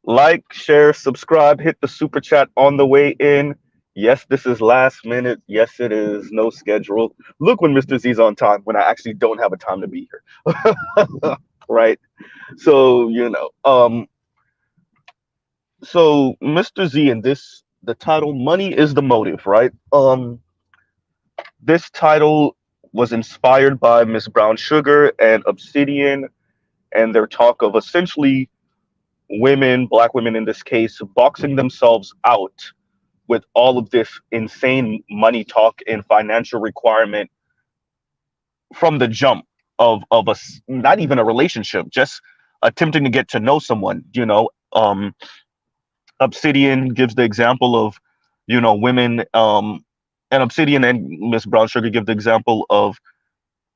Like, share, subscribe, hit the super chat on the way in. Yes, this is last minute. Yes, it is. No schedule. Look when Mr. Z's on time when I actually don't have a time to be here. Right? So, so Mr. Z in this the title Money is the Motive, right? This title was inspired by Miss Brown Sugar and Obsidian and their talk of essentially women, black women in this case, boxing themselves out with all of this insane money talk and financial requirement from the jump of not even a relationship, just attempting to get to know someone. Obsidian gives the example of women, and Obsidian and Miss Brown Sugar give the example of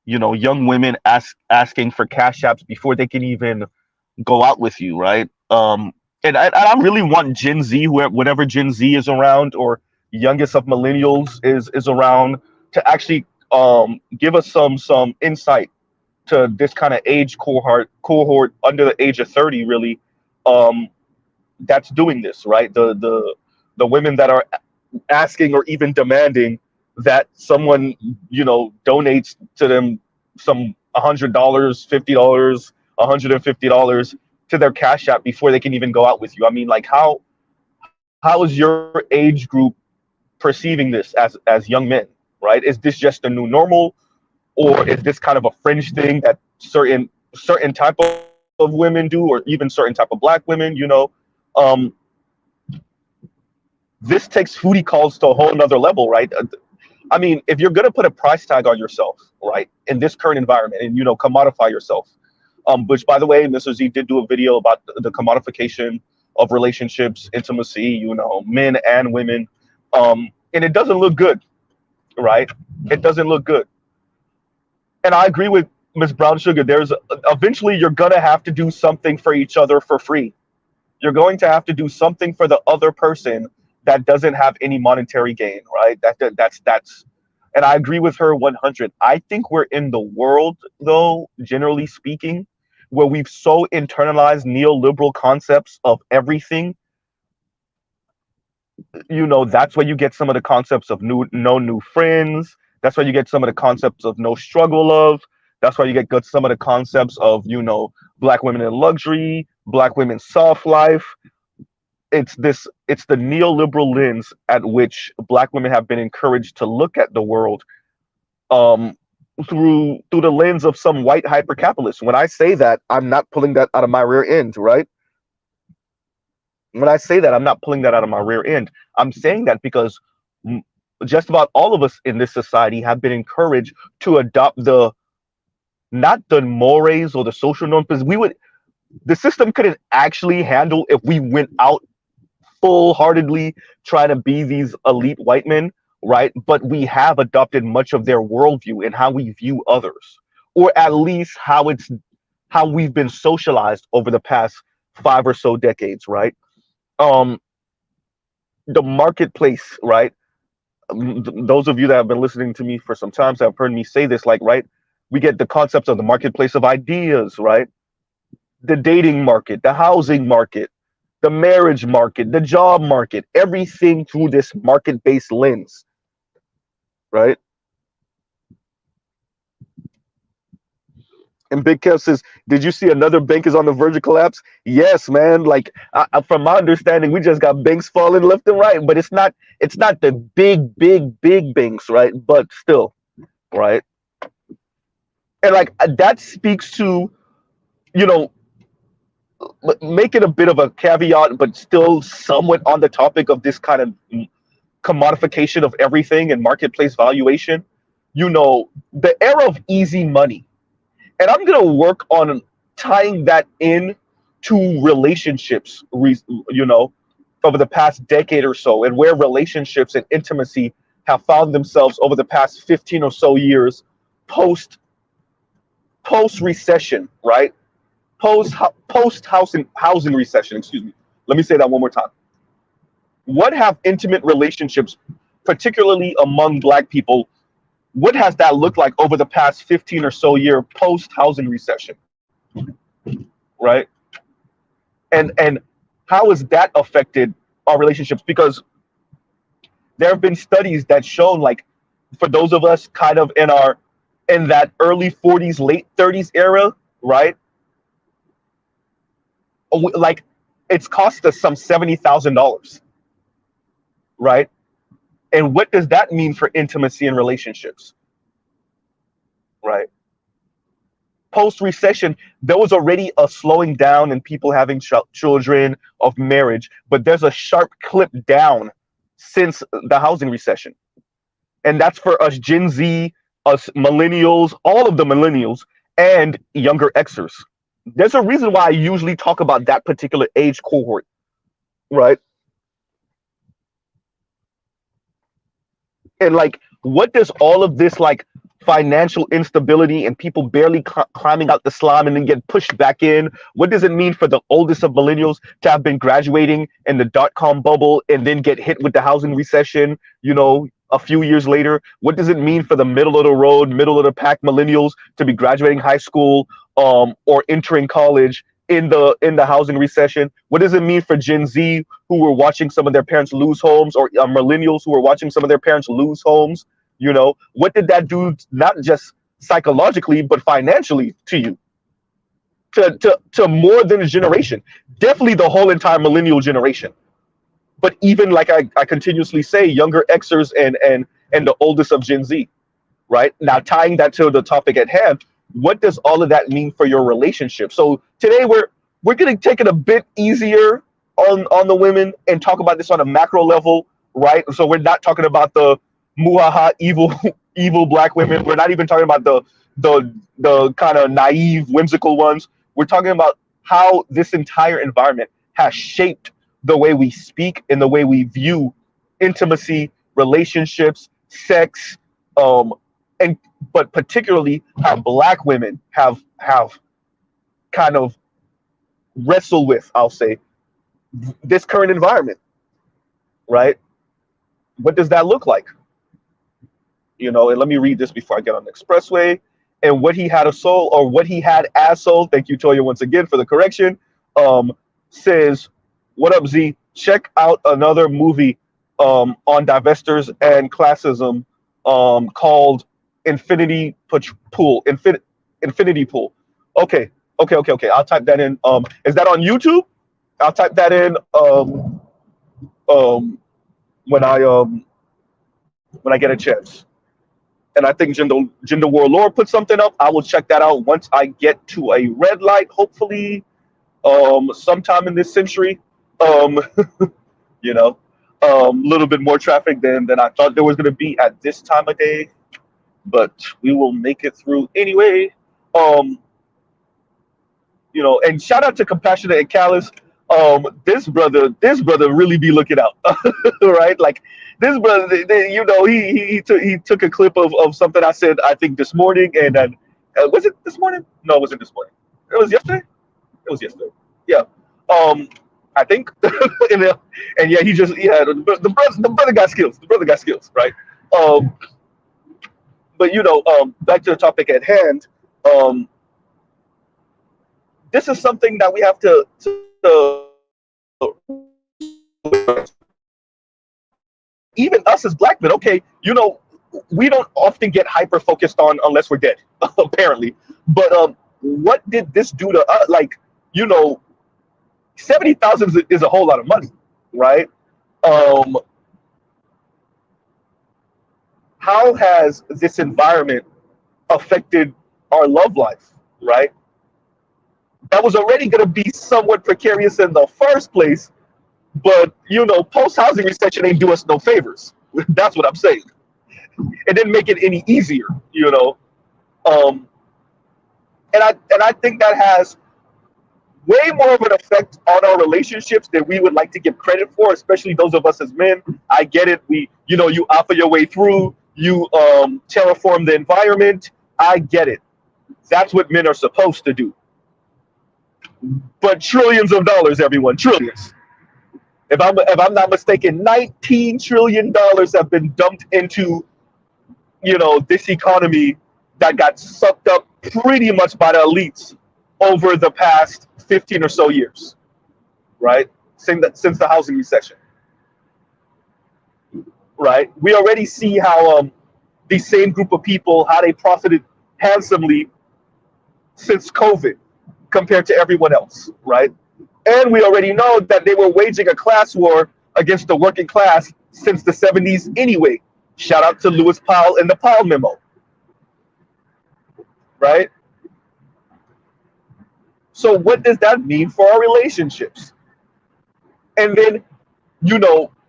young women asking for cash apps before they can even go out with you, right? And I really want Gen Z, whenever Gen Z is around or youngest of millennials is around, to actually give us some insight to this kind of age cohort under the age of 30, really, um, that's doing this, right? The women that are asking or even demanding that someone donates to them some $100, $50, $150 to their cash app before they can even go out with you. I mean, like, how is your age group perceiving this as young men, right? Is this just a new normal, or is this kind of a fringe thing that certain type of women do, or even certain type of black women? This takes foodie calls to a whole nother level, right? I mean, if you're gonna put a price tag on yourself, right, in this current environment, and commodify yourself, which, by the way, Mr. Z did do a video about the commodification of relationships, intimacy, men and women, and it doesn't look good, right? It doesn't look good, and I agree with Miss Brown Sugar. There's eventually you're gonna have to do something for each other for free. You're going to have to do something for the other person that doesn't have any monetary gain, right? That's and I agree with her 100. I think we're in the world, though, generally speaking, where we've so internalized neoliberal concepts of everything. That's where you get some of the concepts of no new friends. That's why you get some of the concepts of no struggle of. That's why you get some of the concepts of black women in luxury, black women soft life. It's the neoliberal lens at which black women have been encouraged to look at the world, um, through the lens of some white hypercapitalist. When I say that, I'm not pulling that out of my rear end, right? When I say that, I'm not pulling that out of my rear end. I'm saying that because just about all of us in this society have been encouraged to adopt not the mores or the social norms, because the system couldn't actually handle if we went out full-heartedly trying to be these elite white men, right? But we have adopted much of their worldview and how we view others, or at least how we've been socialized over the past 5 or so decades, right? Um, the marketplace, right? Those of you that have been listening to me for some time have heard me say this, like, right? We get the concepts of the marketplace of ideas, right? The dating market, the housing market, the marriage market, the job market, everything through this market-based lens, right? And Big Kev says, "Did you see another bank is on the verge of collapse?" Yes, man. Like, from my understanding, we just got banks falling left and right, but it's not the big banks, right? But still, right? And like that speaks to you know make it a bit of a caveat, but still somewhat on the topic of this kind of commodification of everything and marketplace valuation. The era of easy money, and I'm gonna work on tying that in to relationships. Over the past decade or so, and where relationships and intimacy have found themselves over the past 15 or so years, post recession, right? Post housing recession. Excuse me. Let me say that one more time. What have intimate relationships, particularly among Black people, what has that looked like over the past 15 or so year post housing recession? right? And how has that affected our relationships? Because there have been studies that shown, like, for those of us kind of in that early 40s, late 30s era, right? Like, it's cost us some $70,000, right? And what does that mean for intimacy and relationships, right? Post recession, there was already a slowing down in people having children, of marriage, but there's a sharp clip down since the housing recession. And that's for us Gen Z, us millennials, all of the millennials, and younger Xers. There's a reason why I usually talk about that particular age cohort, right? And like, what does all of this, like, financial instability and people barely climbing out the slime and then get pushed back in, what does it mean for the oldest of millennials to have been graduating in the dot-com bubble and then get hit with the housing recession, a few years later? What does it mean for the middle of the road, middle of the pack millennials to be graduating high school, or entering college in the housing recession? What does it mean for Gen Z who were watching some of their parents lose homes, or millennials who were watching some of their parents lose homes? What did that do, not just psychologically but financially, to you, to more than a generation? Definitely the whole entire millennial generation, but even, like I continuously say, younger Xers and the oldest of Gen Z. Right now, tying that to the topic at hand, what does all of that mean for your relationship? So today we're going to take it a bit easier on the women and talk about this on a macro level, right? So we're not talking about the muhaha evil evil black women. We're not even talking about the kind of naive, whimsical ones. We're talking about how this entire environment has shaped the way we speak and the way we view intimacy, relationships, sex, and but particularly how black women have kind of wrestled with, I'll say, this current environment, right? What does that look like? And let me read this before I get on the expressway. And what he had as soul, thank you, Toya, once again for the correction, says, what up, Z? Check out another movie on divestors and classism, called Infinity Pool. Infinity Pool. Okay. I'll type that in. Is that on YouTube? I'll type that in when I get a chance. And I think Gender Warlord put something up. I will check that out once I get to a red light, hopefully sometime in this century. Little bit more traffic than I thought there was going to be at this time of day, but we will make it through anyway. And shout out to Compassionate and Callous. This brother really be looking out, right? Like, this brother, he took a clip of something I said, I think this morning, and then was it this morning? No, it wasn't this morning. It was yesterday. It was yesterday. Yeah. I think, and yeah, the brother got skills. The brother got skills, right? But back to the topic at hand. This is something that we have to even us as black men. Okay, we don't often get hyper focused on unless we're dead, apparently. But what did this do to us? Like, 70,000 is a whole lot of money, right? How has this environment affected our love life, right? That was already going to be somewhat precarious in the first place, but post-housing recession ain't do us no favors. That's what I'm saying. It didn't make it any easier, and I think that has way more of an effect on our relationships than we would like to give credit for, especially those of us as men. I get it. You offer your way through, you terraform the environment. I get it. That's what men are supposed to do. But trillions of dollars, everyone, trillions. If I'm not mistaken, $19 trillion have been dumped into, this economy that got sucked up pretty much by the elites over the past 15 or so years, right? Since the housing recession, right? We already see how these same group of people, how they profited handsomely since COVID compared to everyone else, right? And we already know that they were waging a class war against the working class since the 70s anyway. Shout out to Lewis Powell and the Powell memo, right? So what does that mean for our relationships? And then,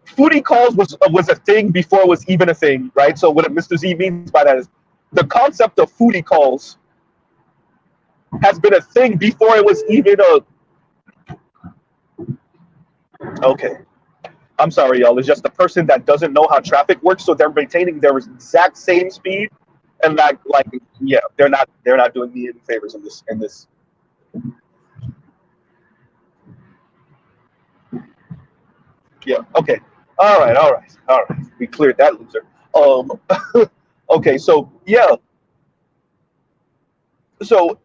foodie calls was a thing before it was even a thing, right? So what Mr. Z means by that is the concept of foodie calls has been a thing before it was even a. Okay, I'm sorry, y'all. It's just the person that doesn't know how traffic works, so they're maintaining their exact same speed, and yeah, they're not doing me any favors in this. Yeah. Okay. All right. All right. All right. We cleared that loser. Okay. So yeah. So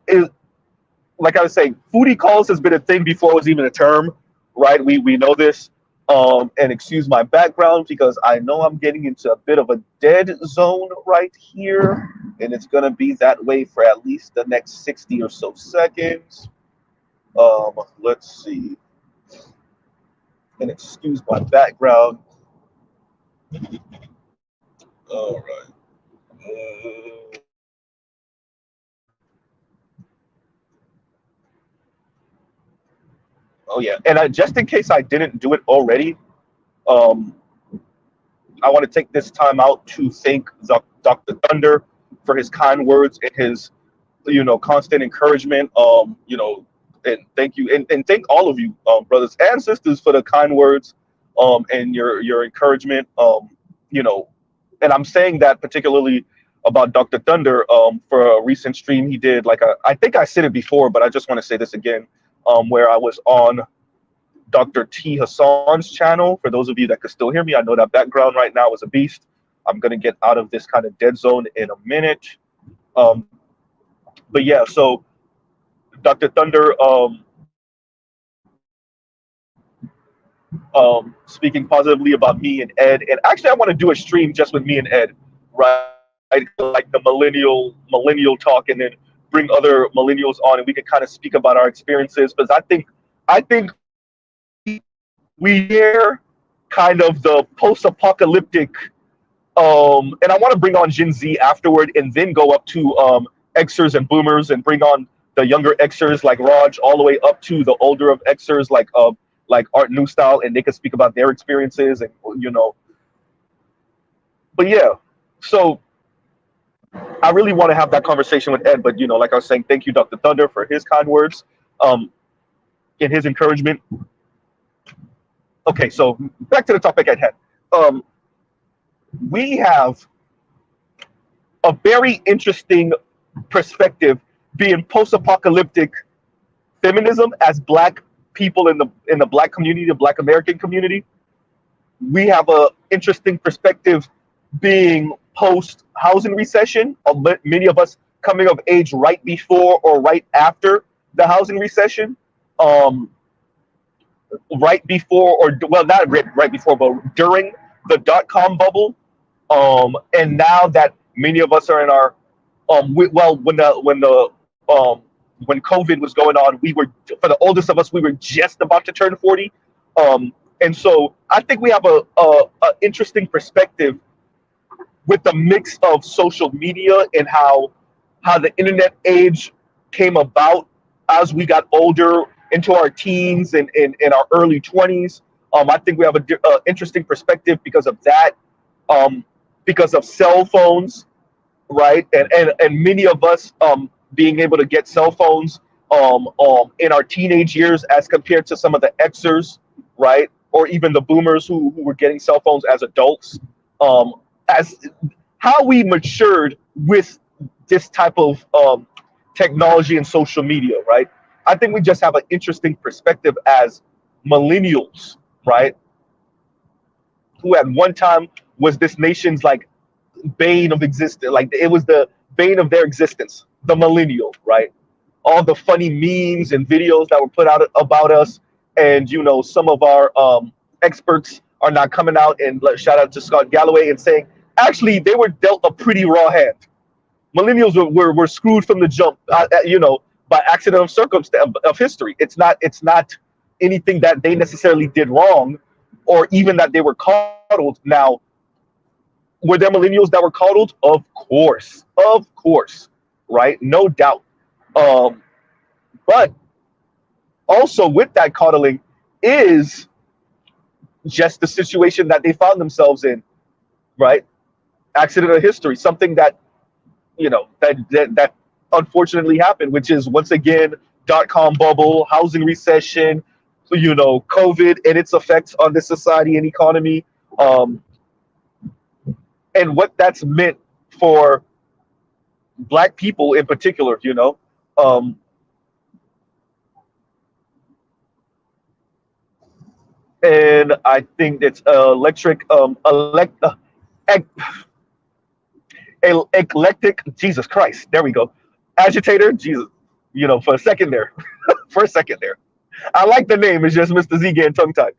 like I was saying, foodie calls has been a thing before it was even a term, right? We know this. And excuse my background because I know I'm getting into a bit of a dead zone right here, and it's gonna be that way for at least the next 60 or so seconds. Let's see. And excuse my background. All right. Oh yeah, and just in case I didn't do it already, um, I want to take this time out to thank Dr. Thunder for his kind words and his, constant encouragement. And thank you, and thank all of you, brothers and sisters, for the kind words, and your encouragement. And I'm saying that particularly about Dr. Thunder, for a recent stream he did. I think I said it before, but I just want to say this again, where I was on Dr. T. Hassan's channel. For those of you that could still hear me, I know that background right now is a beast. I'm going to get out of this kind of dead zone in a minute. But yeah, so Dr. Thunder, speaking positively about me and Ed. And actually, I want to do a stream just with me and Ed, right? Like the millennial talk, and then bring other millennials on, and we can kind of speak about our experiences. Because I think we hear kind of the post-apocalyptic, and I want to bring on Gen Z afterward, and then go up to Xers and Boomers, and bring on the younger Xers like Raj, all the way up to the older of Xers like Art New Style, and they could speak about their experiences, and But yeah, so I really want to have that conversation with Ed, but like I was saying, thank you, Dr. Thunder, for his kind words, and his encouragement. Okay, so back to the topic at hand. We have a very interesting perspective being post-apocalyptic feminism as Black people in the Black community, the Black American community. We have a interesting perspective being post-housing recession, many of us coming of age right before or right after the housing recession. Right before, or well, not right before, but during the dot-com bubble, and now that many of us are in our, when COVID was going on, we were, for the oldest of us, we were just about to turn 40, and so I think we have a interesting perspective with the mix of social media and how the internet age came about as we got older into our teens and in our early 20s. I think we have an interesting perspective because of that, because of cell phones, right? And many of us being able to get cell phones in our teenage years as compared to some of the Xers, right? Or even the Boomers who were getting cell phones as adults. As how we matured with this type of technology and social media, right? I think we just have an interesting perspective as millennials, right? Who at one time was this nation's like bane of existence, like it was the bane of their existence, the millennial, right? all the funny memes and videos that were put out about us, and some of our experts are not coming out and shout out to Scott Galloway and saying actually they were dealt a pretty raw hand. Millennials were screwed from the jump, by accident of circumstance of history. It's not anything that they necessarily did wrong, or even that they were coddled. Now, were there millennials that were coddled? Of course, right? No doubt. Um, but also with that coddling is just the situation that they found themselves in, right? Accident of history, something that that unfortunately happened, which is once again dot-com bubble, housing recession, COVID and its effects on the society and economy, um, and what that's meant for Black people in particular. Um, and I think it's ec- eclectic. Jesus Christ, there we go. Agitator, Jesus. For a second there, for a second there. I like the name. It's just Mr. Z getting tongue tied.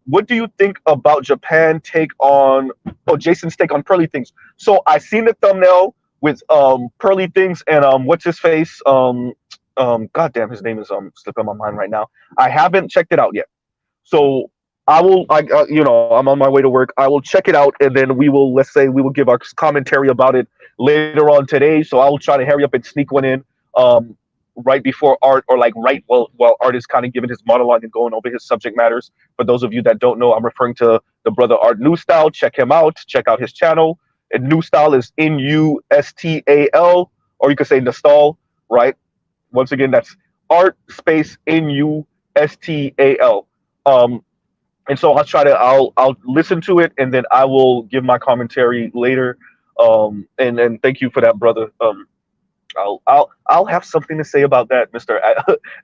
What do you think about Japan take on, Jason's take on pearly things? So I seen the thumbnail with pearly things and what's his face? Goddamn, his name is slipping my mind right now. I haven't checked it out yet. So I'm on my way to work. I will check it out, and then let's say we will give our commentary about it later on today. So I will try to hurry up and sneak one in, right before Art, or like right while Art is kind of giving his monologue and going over his subject matters. For those of you that don't know, I'm referring to the brother Art New Style. Check him out. Check out his channel. And New Style is Nustal, or you could say Nostal, right? Once again, that's Art space Nustal. And so I'll listen to it, and then I will give my commentary later. And thank you for that, brother. I'll have something to say about that, Mr.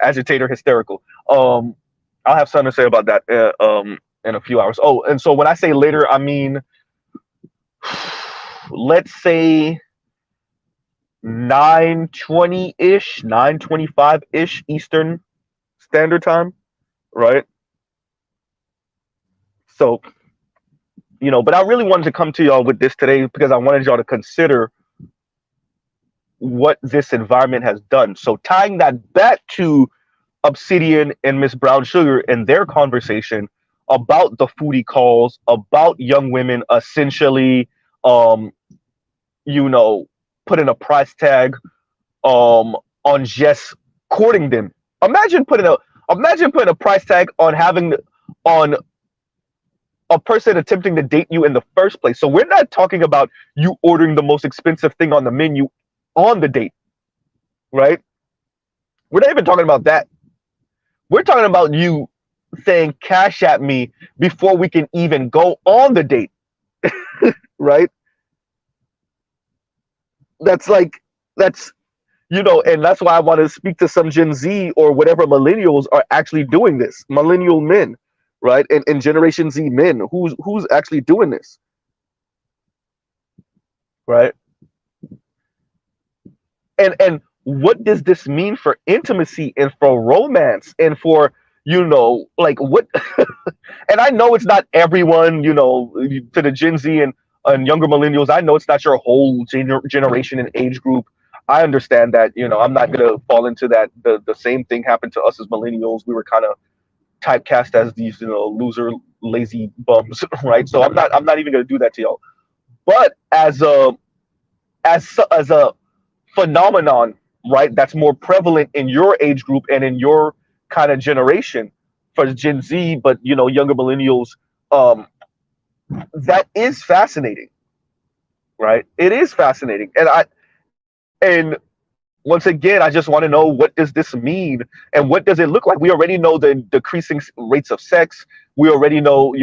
Agitator Hysterical. I'll have something to say about that in a few hours. Oh, and so when I say later, I mean, let's say 9:20-ish, 9:25-ish Eastern Standard Time, right? So, but I really wanted to come to y'all with this today because I wanted y'all to consider what this environment has done. So tying that back to Obsidian and Miss Brown Sugar and their conversation about the foodie calls, about young women essentially, putting a price tag on just courting them. Imagine putting a price tag on having on a person attempting to date you in the first place. So we're not talking about you ordering the most expensive thing on the menu on the date, right? We're not even talking about that. We're talking about you saying cash at me before we can even go on the date, right? That's and that's why I want to speak to some Gen Z or whatever millennials are actually doing this. Millennial men, right? And Generation Z men, who's actually doing this, right? And what does this mean for intimacy and for romance and for like what? And I know it's not everyone, to the Gen Z and younger millennials. I know it's not your whole generation and age group. I understand that. I'm not gonna fall into that. The same thing happened to us as millennials. We were kind of typecast as these loser, lazy bums, right? So I'm not even gonna do that to y'all. But as a phenomenon, right, that's more prevalent in your age group and in your kind of generation for Gen Z, but younger millennials, that is fascinating, right? It is fascinating, and once again, I just want to know, what does this mean and what does it look like? We already know the decreasing rates of sex. We already know,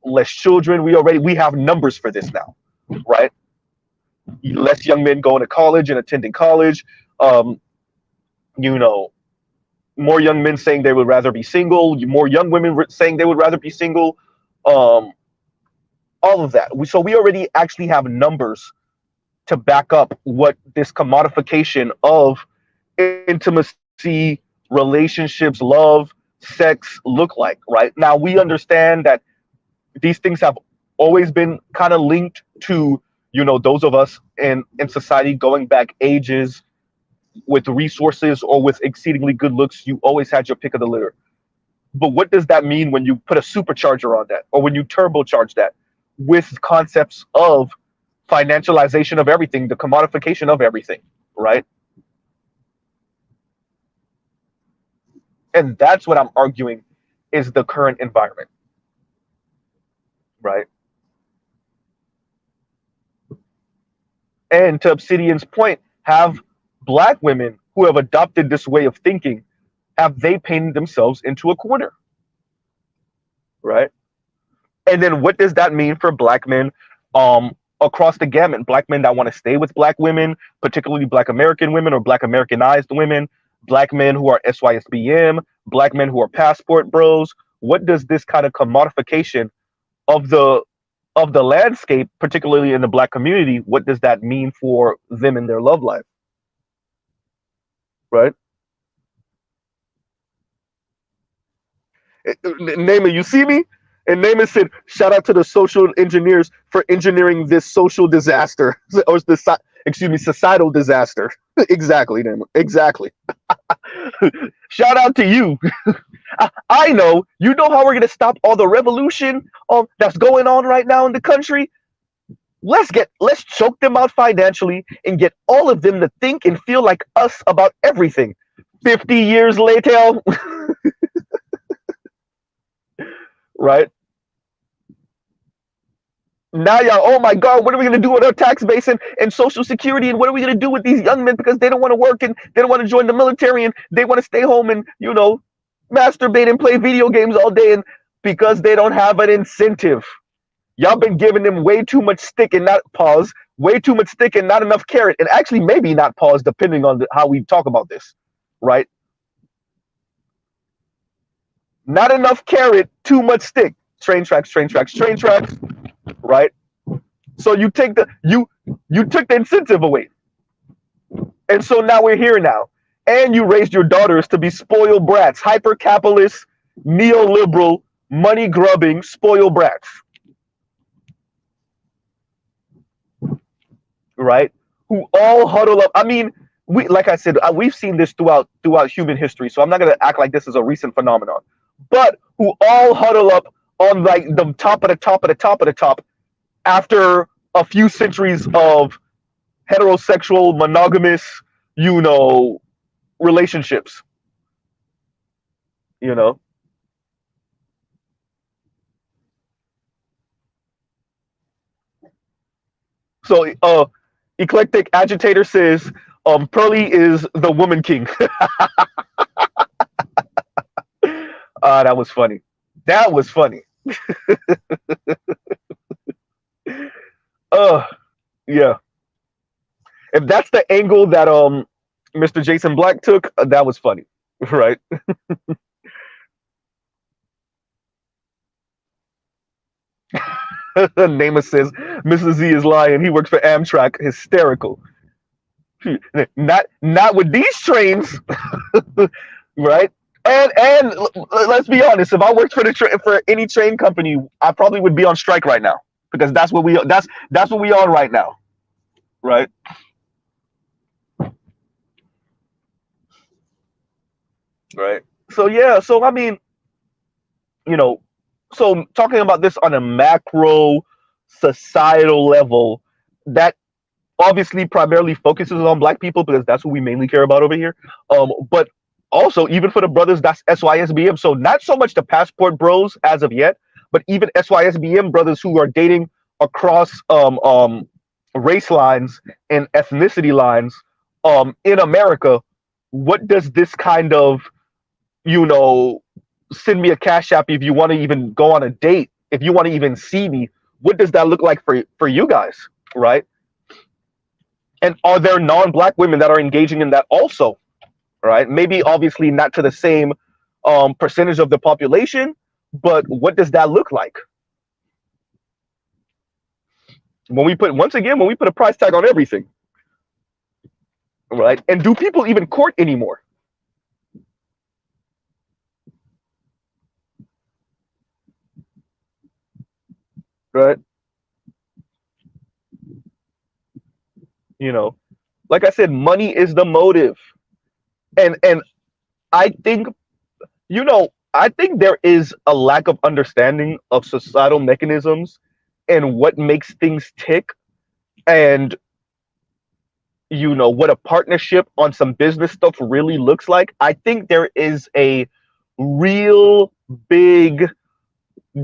less children. We have numbers for this now, right? Less young men going to college and attending college. You know, more young men saying they would rather be single. More young women saying they would rather be single. All of that. So we already actually have numbers to back up what this commodification of intimacy, relationships, love, sex look like, right? Now we understand that these things have always been kind of linked to, those of us in society going back ages with resources or with exceedingly good looks. You always had your pick of the litter. But what does that mean when you put a supercharger on that or when you turbocharge that with concepts of financialization of everything, the commodification of everything, right? And that's what I'm arguing is the current environment, right? And to Obsidian's point, have black women who have adopted this way of thinking, have they painted themselves into a corner, right? And then what does that mean for black men across the gamut? Black men that want to stay with black women, particularly black American women or black Americanized women, black men who are SYSBM, black men who are passport bros. What does this kind of commodification of the landscape, particularly in the black community, what does that mean for them in their love life? Right? Naaman, you see me? And Naaman said, shout out to the social engineers for engineering this social disaster. Or the, excuse me, societal disaster. Exactly, Naaman. Exactly. Shout out to you. I know. You know how we're going to stop all the revolution that's going on right now in the country? Let's choke them out financially and get all of them to think and feel like us about everything. 50 years later, right? Now y'all, oh my God, what are we going to do with our tax base and Social Security? And what are we going to do with these young men because they don't want to work and they don't want to join the military and they want to stay home and, masturbate and play video games all day and because they don't have an incentive. Y'all been giving them way too much stick and not pause, way too much stick and not enough carrot, and actually maybe not pause depending on how we talk about this, right? Not enough carrot, too much stick. Train tracks, right? So you take you took the incentive away, and so now we're here now, and you raised your daughters to be spoiled brats, hyper capitalist, neoliberal, money grubbing, spoiled brats. Right? Who all huddle up. I mean, like I said, we've seen this throughout human history. So I'm not gonna act like this is a recent phenomenon. But who all huddle up on like the top of the top of the top of the top after a few centuries of heterosexual, monogamous, relationships. So Eclectic Agitator says, Pearly is the woman king. That was funny. That was funny. Yeah. If that's the angle that Mr. Jason Black took, that was funny, right? Namath says Mr. Z is lying. He works for Amtrak. Hysterical. Not with these trains, right? And let's be honest. If I worked for any train company, I probably would be on strike right now because that's what we on right now, right? Right. So yeah. So I mean, so talking about this on a macro societal level, that obviously primarily focuses on black people because that's what we mainly care about over here. But also even for the brothers that's SYSBM, so not so much the passport bros as of yet, but even SYSBM brothers who are dating across race lines and ethnicity lines in America. What does this kind of, send me a cash app if you want to even go on a date, if you want to even see me, what does that look like for you guys, right? And are there non-black women that are engaging in that also, right? Maybe obviously not to the same percentage of the population, but what does that look like? When we put a price tag on everything, right? And do people even court anymore? Right? You know, like I said, money is the motive. And I think, I think there is a lack of understanding of societal mechanisms and what makes things tick, and what a partnership on some business stuff really looks like. I think there is a real big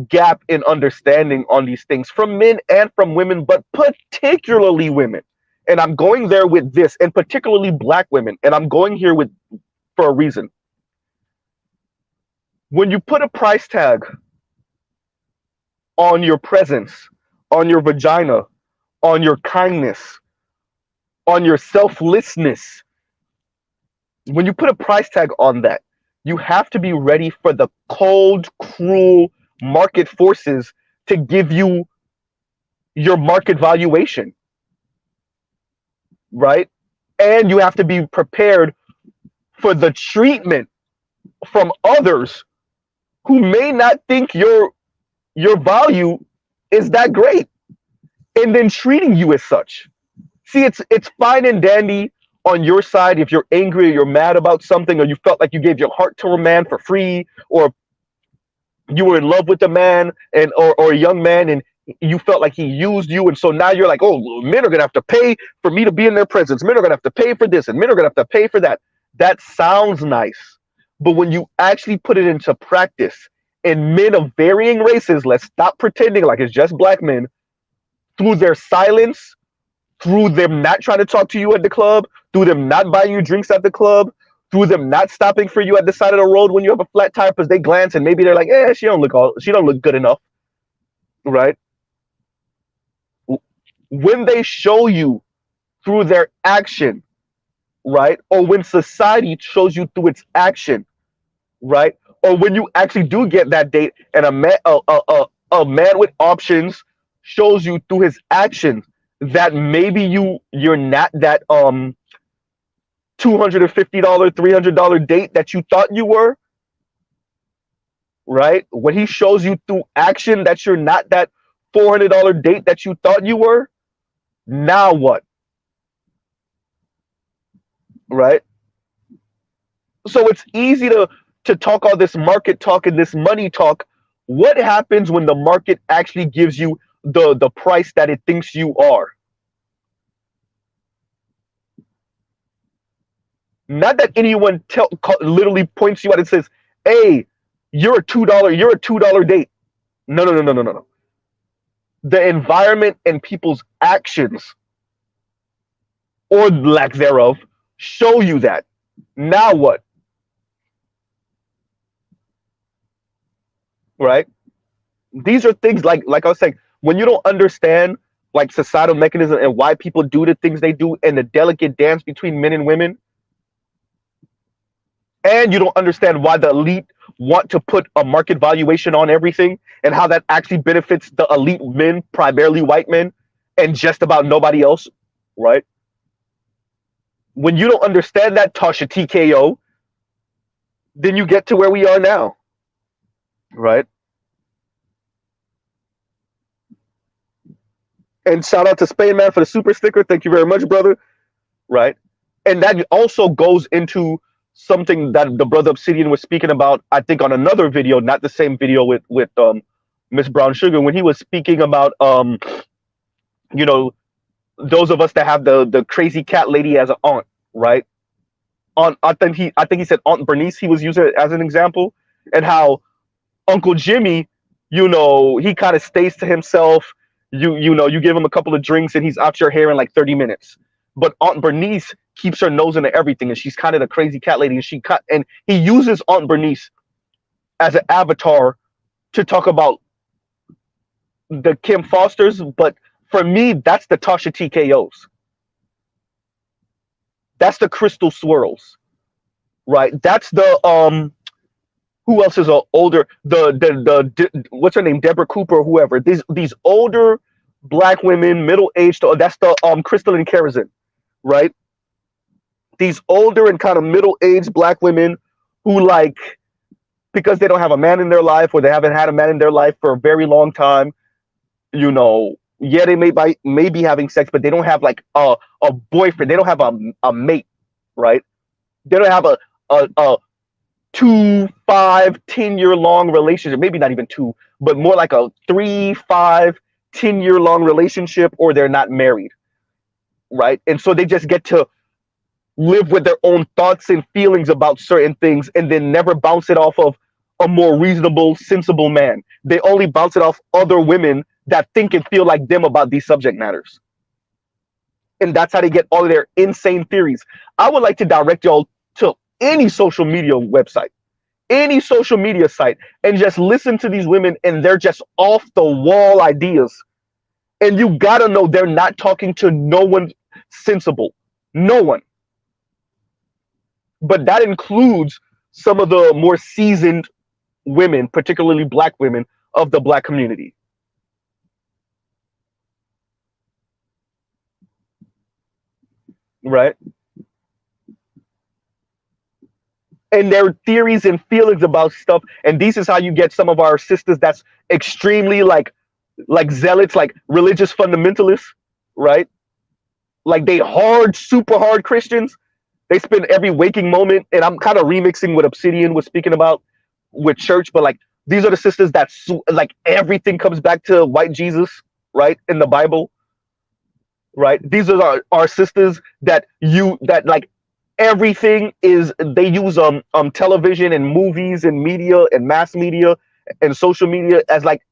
gap in understanding on these things from men and from women, but particularly women. And I'm going there with this, and particularly black women, and I'm going here with for a reason. When you put a price tag on your presence, on your vagina, on your kindness, on your selflessness, when you put a price tag on that, you have to be ready for the cold, cruel market forces to give you your market valuation, right? And you have to be prepared for the treatment from others who may not think your value is that great, and then treating you as such. See, it's fine and dandy on your side if you're angry or you're mad about something, or you felt like you gave your heart to a man for free, or you were in love with a man or a young man, and you felt like he used you, and so now you're like, oh, men are gonna have to pay for me to be in their presence. Men are gonna have to pay for this, and men are gonna have to pay for that. That sounds nice, but when you actually put it into practice, and men of varying races, let's stop pretending like it's just black men, through their silence, through them not trying to talk to you at the club, through them not buying you drinks at the club, through them not stopping for you at the side of the road when you have a flat tire because they glance and maybe they're like, she don't look good enough, right? When they show you through their action, right? Or when society shows you through its action, right? Or when you actually do get that date and a man with options shows you through his actions that maybe you're not that $250, $300 date that you thought you were, right? When he shows you through action that you're not that $400 date that you thought you were, now what? Right? So it's easy to talk all this market talk and this money talk. What happens when the market actually gives you the price that it thinks you are? Not that anyone literally points you out and says, hey, you're a $2 date. No. The environment and people's actions, or lack thereof, show you that. Now what? Right? These are things like I was saying, when you don't understand like societal mechanism and why people do the things they do and the delicate dance between men and women, and you don't understand why the elite want to put a market valuation on everything and how that actually benefits the elite men, primarily white men, and just about nobody else, right? When you don't understand that, Tasha TKO, then you get to where we are now, right? And shout out to Spain Man for the super sticker. Thank you very much, brother. Right? And that also goes into something that the brother Obsidian was speaking about, I think on another video, not the same video with Miss Brown Sugar, when he was speaking about those of us that have the crazy cat lady as an aunt, right? I think he said Aunt Bernice, he was using it as an example, and how Uncle Jimmy, he kind of stays to himself. You give him a couple of drinks and he's out your hair in like 30 minutes. But Aunt Bernice keeps her nose into everything, and she's kind of the crazy cat lady. And he uses Aunt Bernice as an avatar to talk about the Kim Fosters. But for me, that's the Tasha TKOs. That's the Crystal Swirls, right? That's the who else is older? The what's her name? Deborah Cooper or whoever. These older black women, middle aged. That's the Crystal and Kerosene, right? these older and kind of middle-aged black women who like, because they don't have a man in their life or they haven't had a man in their life for a very long time, yeah, they may be having sex, but they don't have like a boyfriend. They don't have a mate, right? They don't have a 2, 5, 10 year long relationship. Maybe not even two, but more like a 3, 5, 10 year long relationship, or they're not married, right? And so they just get to live with their own thoughts and feelings about certain things and then never bounce it off of a more reasonable, sensible man. They only bounce it off other women that think and feel like them about these subject matters. And that's how they get all of their insane theories. I would like to direct y'all to any social media website, any social media site, and just listen to these women, and they're just off the wall ideas. And you gotta know they're not talking to no one sensible. No one. But that includes some of the more seasoned women, particularly black women of the black community. Right? And their theories and feelings about stuff. And this is how you get some of our sisters that's extremely like zealots, like religious fundamentalists, right? Like they hard, super hard Christians. They spend every waking moment, and I'm kind of remixing what Obsidian was speaking about with church, but like these are the sisters that like everything comes back to white Jesus, right? In the Bible, right? These are our sisters that like everything is, they use television and movies and media and mass media and social media as like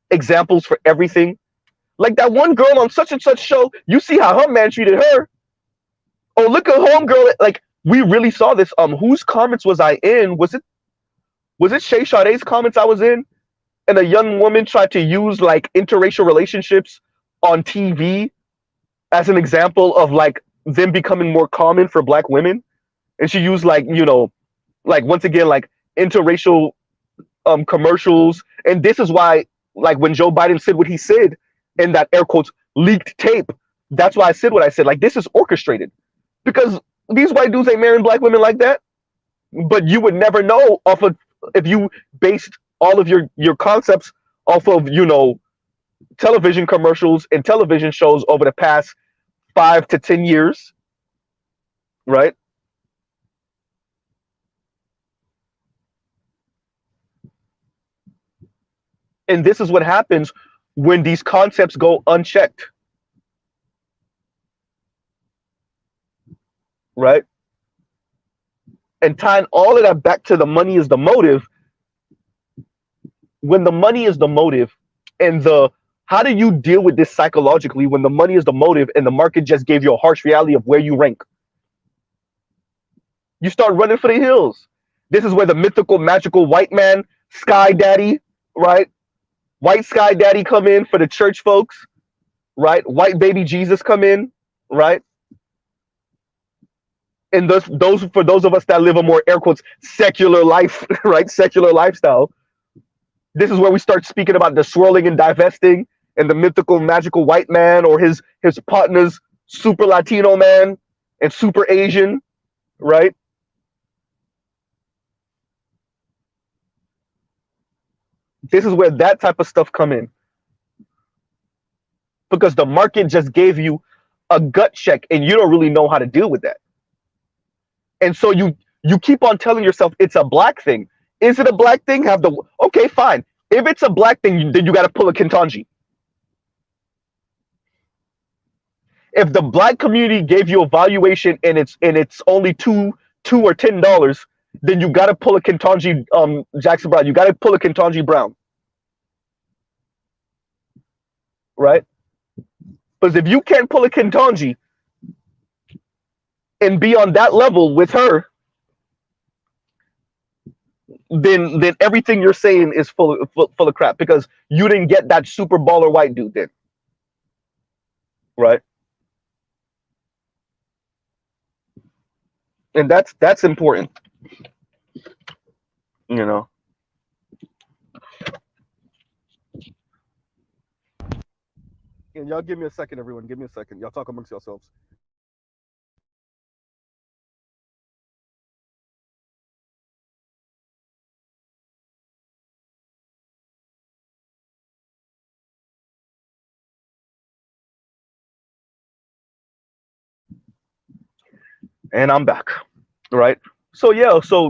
examples for everything. Like that one girl on such and such show, you see how her man treated her. Oh, look at homegirl. Like we really saw this. Whose comments was I in? Was it Shay Sade's comments I was in? And a young woman tried to use like interracial relationships on TV as an example of like them becoming more common for black women. And she used like, like once again, like interracial commercials. And this is why, like when Joe Biden said what he said in that air quotes leaked tape, that's why I said what I said. Like this is orchestrated because these white dudes ain't marrying black women like that. But you would never know off of, if you based all of your concepts off of television commercials and television shows over the past 5 to 10 years, right? And this is what happens when these concepts go unchecked, right? And tying all of that back to the money is the motive. When the money is the motive, and the how do you deal with this psychologically when the money is the motive and the market just gave you a harsh reality of where you rank? You start running for the hills. This is where the mythical, magical white man, Sky Daddy, right? White Sky Daddy come in for the church folks, right? White baby Jesus come in, right? And those for those of us that live a more air quotes secular life, right? Secular lifestyle. This is where we start speaking about the swirling and divesting and the mythical, magical white man or his partner's super Latino man and super Asian, right? This is where that type of stuff come in because the market just gave you a gut check and you don't really know how to deal with that. And so you keep on telling yourself it's a black thing. Is it a black thing? Okay, fine. If it's a black thing, then you got to pull a Kentanji. If the black community gave you a valuation and it's only two or $10, then you got to pull a Kentanji Jackson Brown. You got to pull a Kentanji Brown, right? Because if you can't pull a Kentanji and be on that level with her, then everything you're saying is full of crap because you didn't get that super baller white dude then, right? And that's important, you know. And y'all give me a second, everyone. Give me a second. Y'all talk amongst yourselves. And I'm back, right? So yeah, so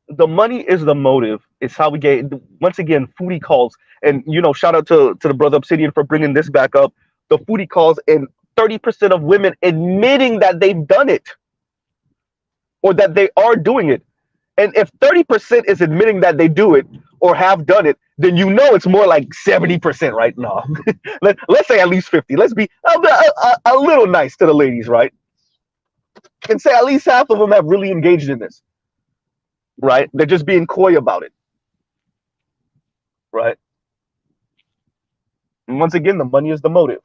the money is the motive. It's how we get, once again, foodie calls. And shout out to the brother Obsidian for bringing this back up. The foodie calls, and 30% of women admitting that they've done it or that they are doing it. And if 30% is admitting that they do it or have done it, then it's more like 70%, right? No, let's say at least 50. Let's be a little nice to the ladies, right? And say at least half of them have really engaged in this, right? They're just being coy about it, right? And once again, the money is the motive.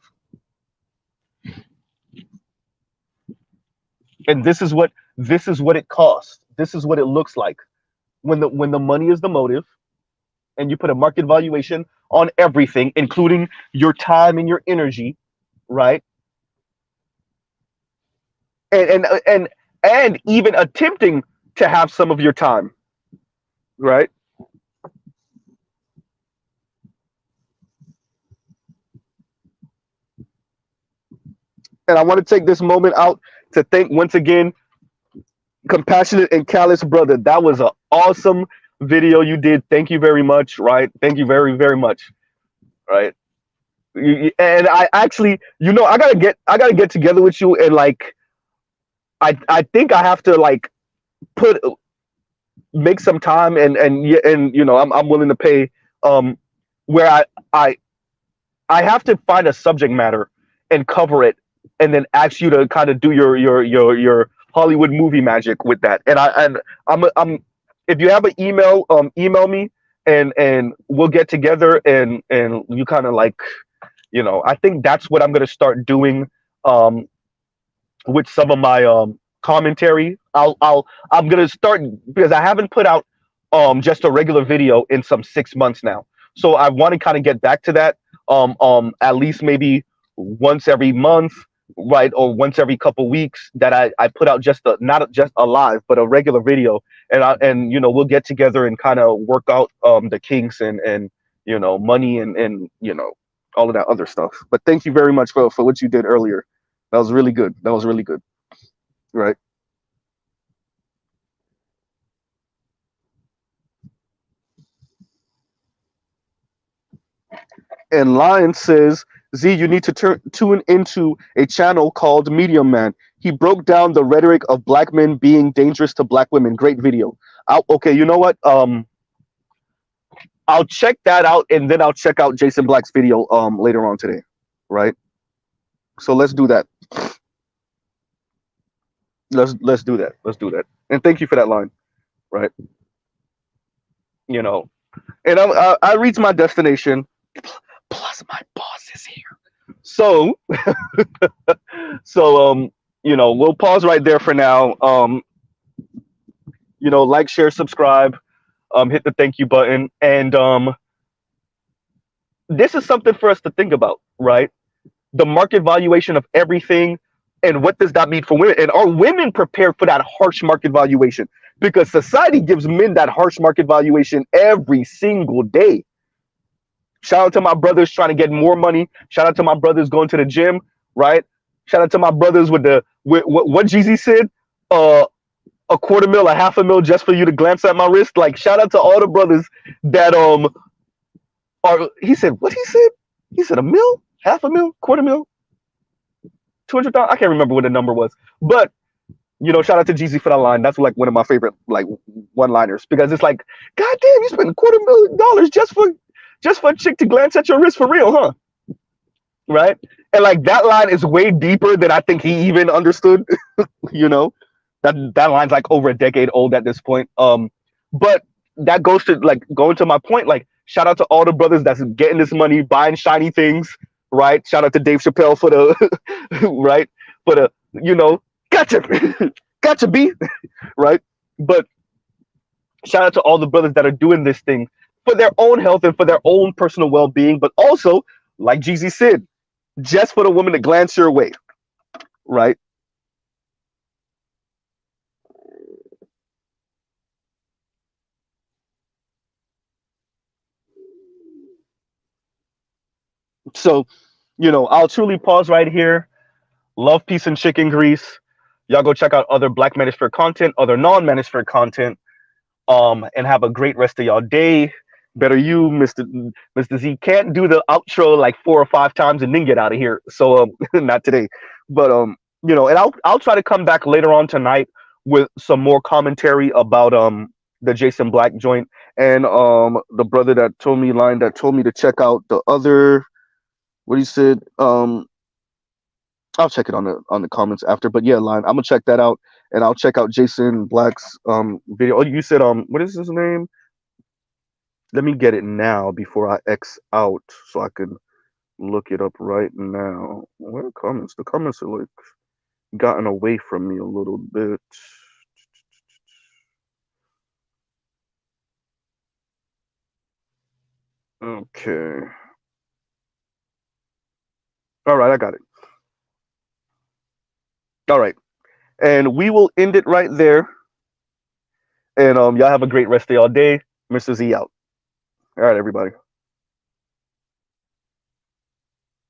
And this is what it costs. This is what it looks like when the money is the motive, and you put a market valuation on everything, including your time and your energy, right? And even attempting to have some of your time, right? And I want to take this moment out to thank once again compassionate and callous brother. That was an awesome video you did. Thank you very much, right? Thank you very, very much, right? And I actually, I gotta get together with you, and like I think I have to like put make some time, and I'm willing to pay, um where I I have to find a subject matter and cover it, and then ask you to kind of do your Hollywood movie magic with that. And I'm if you have an email, email me, and we'll get together, and you kind of like, I think that's what I'm gonna start doing, um with some of my commentary. I'm gonna start, because I haven't put out just a regular video in some 6 months now. So I want to kind of get back to that, at least maybe once every month, right, or once every couple weeks, that I put out just not just a live but a regular video. And we'll get together and kind of work out the kinks, and money, and all of that other stuff. But thank you very much for what you did earlier. That was really good. That was really good. Right. And Lion says, Z, you need to tune into a channel called Medium Man. He broke down the rhetoric of black men being dangerous to black women. Great video. Okay, you know what? I'll check that out, and then I'll check out Jason Black's video later on today. Right. So let's do that. Let's do that. Let's do that. And thank you for that line. Right. You know, and I reached my destination. Plus, my boss is here. So, we'll pause right there for now. Like, share, subscribe, hit the thank you button, and this is something for us to think about, right? The market valuation of everything, and what does that mean for women? And are women prepared for that harsh market valuation? Because society gives men that harsh market valuation every single day. Shout out to my brothers trying to get more money. Shout out to my brothers going to the gym, right? Shout out to my brothers with what Jeezy said, a quarter mil, a half a mil just for you to glance at my wrist. Like, shout out to all the brothers that are. He said what he said. He said a mil, half a mil, quarter mil, 200,000. I can't remember what the number was, but shout out to Jeezy for that line. That's like one of my favorite like one-liners, because it's like, God damn, you spent $250,000 just for a chick to glance at your wrist, for real, huh? Right? And like, that line is way deeper than I think he even understood. That line's like over a decade old at this point. But that goes to like going to my point. Like, shout out to all the brothers that's getting this money, buying shiny things. Right? Shout out to Dave Chappelle for the right, for the gotcha, gotcha, B. Right? But shout out to all the brothers that are doing this thing for their own health and for their own personal well-being, but also, like Jeezy said, just for the woman to glance your way, right? So I'll truly pause right here. Love, peace, and chicken grease. Y'all go check out other Black Manosphere content, other non-Manosphere content, and have a great rest of y'all day. Better you, Mr. Z, can't do the outro like 4 or 5 times and then get out of here. So not today, but and I'll try to come back later on tonight with some more commentary about the Jason Black joint and the brother that told me to check out the other what he said. I'll check it on the comments after. But yeah, line. I'm gonna check that out, and I'll check out Jason Black's video. Oh, you said what is his name? Let me get it now before I X out, so I can look it up right now. Where are the comments? The comments are like gotten away from me a little bit. Okay. All right, I got it. All right, and we will end it right there. And y'all have a great rest of y'all day. Mr. Z out. All right, everybody.